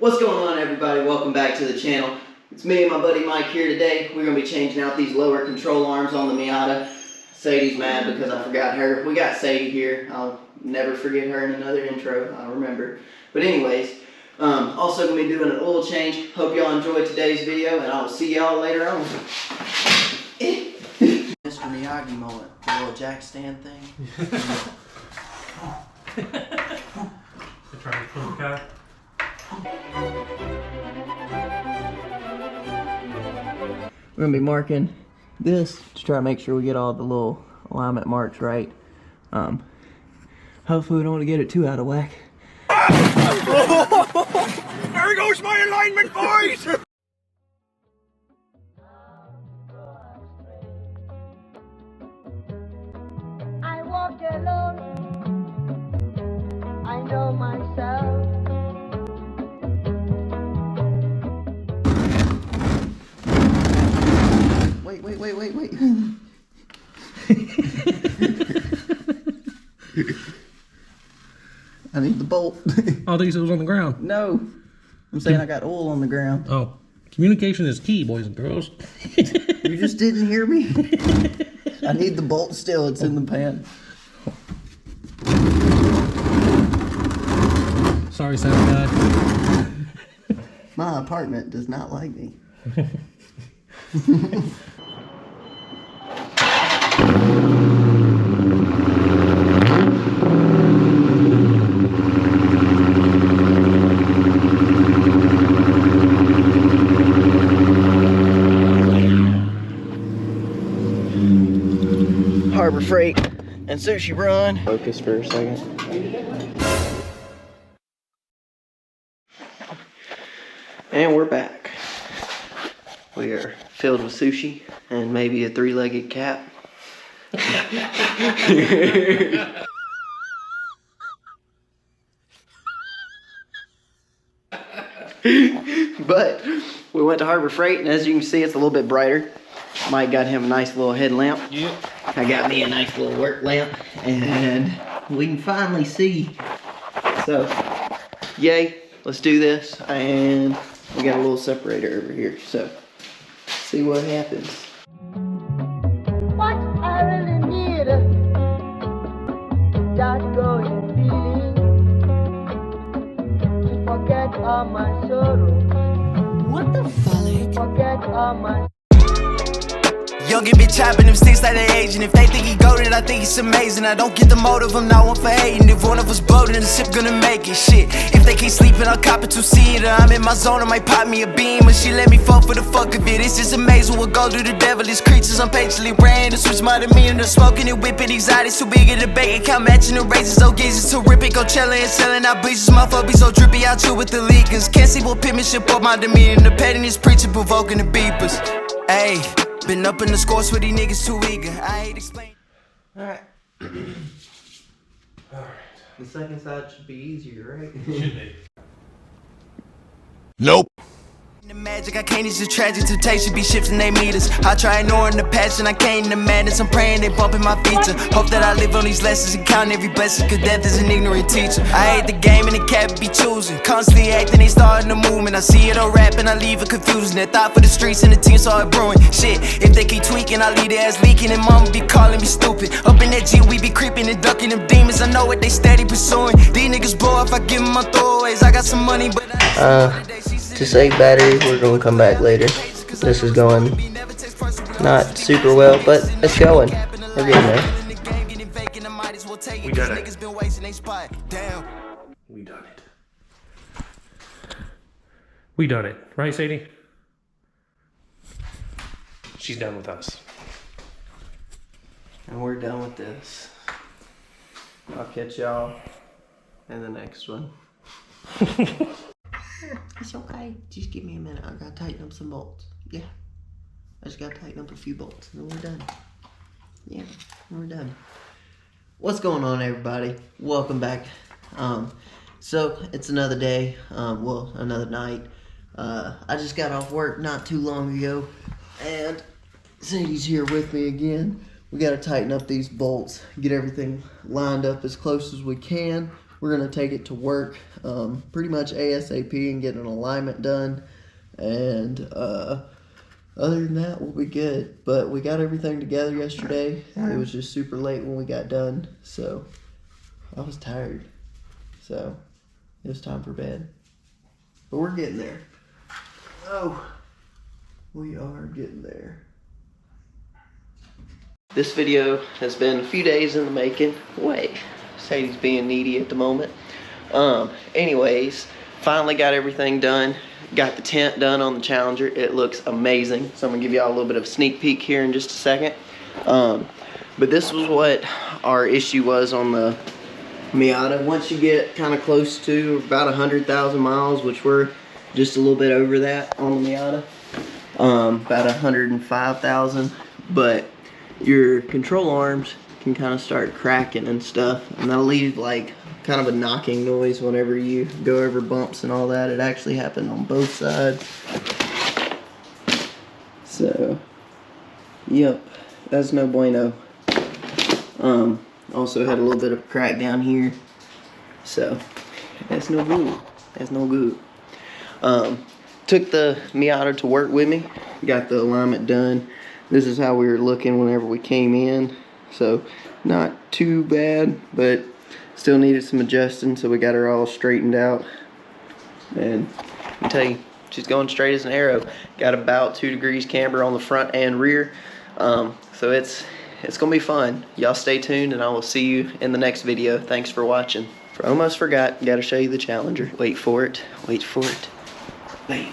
What's going on, everybody? Welcome back to the channel. It's me and my buddy Mike here today. We're going to be changing out these lower control arms on the Miata. Sadie's mad because I forgot her. We got Sadie here. I'll never forget her in another intro. I'll remember. But anyways, also going to be doing an oil change. Hope y'all enjoyed today's video, and I will see y'all later on. Mr. Miyagi moment. The little jack stand thing. Trying to pull the car. We're going to be marking this to try to make sure we get all the little alignment marks right. Hopefully we don't want to get it too out of whack. There goes my alignment, boys! I walk alone. I know myself. Wait. I need the bolt. Oh, I think it was on the ground. No. I'm saying I got oil on the ground. Oh, communication is key, boys and girls. You just didn't hear me? I need the bolt still. It's in the pan. Sorry, sound guy. My apartment does not like me. Harbor Freight and Sushi Run. Focus for a second. And we're back. We are filled with sushi and maybe a three-legged cat. But we went to Harbor Freight, and as you can see, it's a little bit brighter. Mike got him a nice little headlamp. Yep. I got me a nice little work lamp, and we can finally see. So, yay, let's do this. And we got a little separator over here, so see what happens. What I really need, that going feeling, to forget all my sorrow. What the fuck? Forget all my. Young and bitch chopping them sticks like they aging. If they think he goated, I think he's amazing. I don't get the motive, I'm not one for hating. If one of us boating, the ship gonna make it. Shit, if they keep sleeping, I'll cop a two-seater. I'm in my zone, I might pop me a beam. And she let me fall for the fuck of it. It's just amazing what go through the devilish creatures. I'm patiently praying to switch my demeanor to smoking and whipping. Exotics too big in the bank account, matching the raises. So gazes terrific, Coachella and selling out bleachers. My fuck be so drippy, I chill with the leakers. Can't see what penmanship up my demeanor. The pettiness preaching, provoking the beepers. Ayy. Been up in the scores for these niggas too eager. I ain't explain. Alright. The second side should be easier, right? Should be. Nope. The magic, I can't, it's just tragic. Temptation be shifting they meters. I try ignoring the passion, I can't in the madness. I'm praying they bumping my feature. Hope that I live on these lessons and count every blessing, cause death is an ignorant teacher. I hate the game and the cat be choosing. Constantly acting, they starting the movement. I see it all rapping, I leave it confusing. That thought for the streets and the team saw it brewing. Shit, if they keep tweaking, I leave their ass leaking. And mama be calling me stupid. Up in that G, we be creeping and ducking them demons. I know what they steady pursuing. These niggas blow if I give them my throwaways. I got some money, but To save battery, we're going to come back later. This is going not super well, but it's going. We're getting there. We done it. We done it. We done it. Right, Sadie? She's done with us. And we're done with this. I'll catch y'all in the next one. It's okay. Just give me a minute. I gotta tighten up some bolts. Yeah. I just gotta tighten up a few bolts and then we're done. Yeah, we're done. What's going on, everybody? Welcome back. So it's another day. Well, another night. I just got off work not too long ago, and Sadie's here with me again. We gotta tighten up these bolts, get everything lined up as close as we can we're gonna take it to work pretty much ASAP and get an alignment done. And other than that, we'll be good. But we got everything together yesterday. It was just super late when we got done, so I was tired. So it was time for bed. But we're getting there. Oh, we are getting there. This video has been a few days in the making. Wait, Sadie's being needy at the moment. Anyways, finally got everything done. Got the tent done on the Challenger. It looks amazing. So I'm gonna give y'all a little bit of a sneak peek here in just a second. But this was what our issue was on the Miata. Once you get kind of close to about 100,000 miles, which we're just a little bit over that on the Miata, about 105,000, but your control arms can kind of start cracking and stuff, and that'll leave like kind of a knocking noise whenever you go over bumps and all that. It actually happened on both sides. So, yep, that's no bueno. Also had a little bit of a crack down here. So, that's no good. That's no good. Took the Miata to work with me. Got the alignment done. This is how we were looking whenever we came in. So, not too bad, but still needed some adjusting, so we got her all straightened out. And I can tell you, she's going straight as an arrow. Got about 2 degrees camber on the front and rear. So it's gonna be fun. Y'all stay tuned, and I will see you in the next video. Thanks for watching. Almost forgot, gotta show you the Challenger. Wait for it, wait for it. Bam.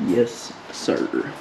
Yes, sir.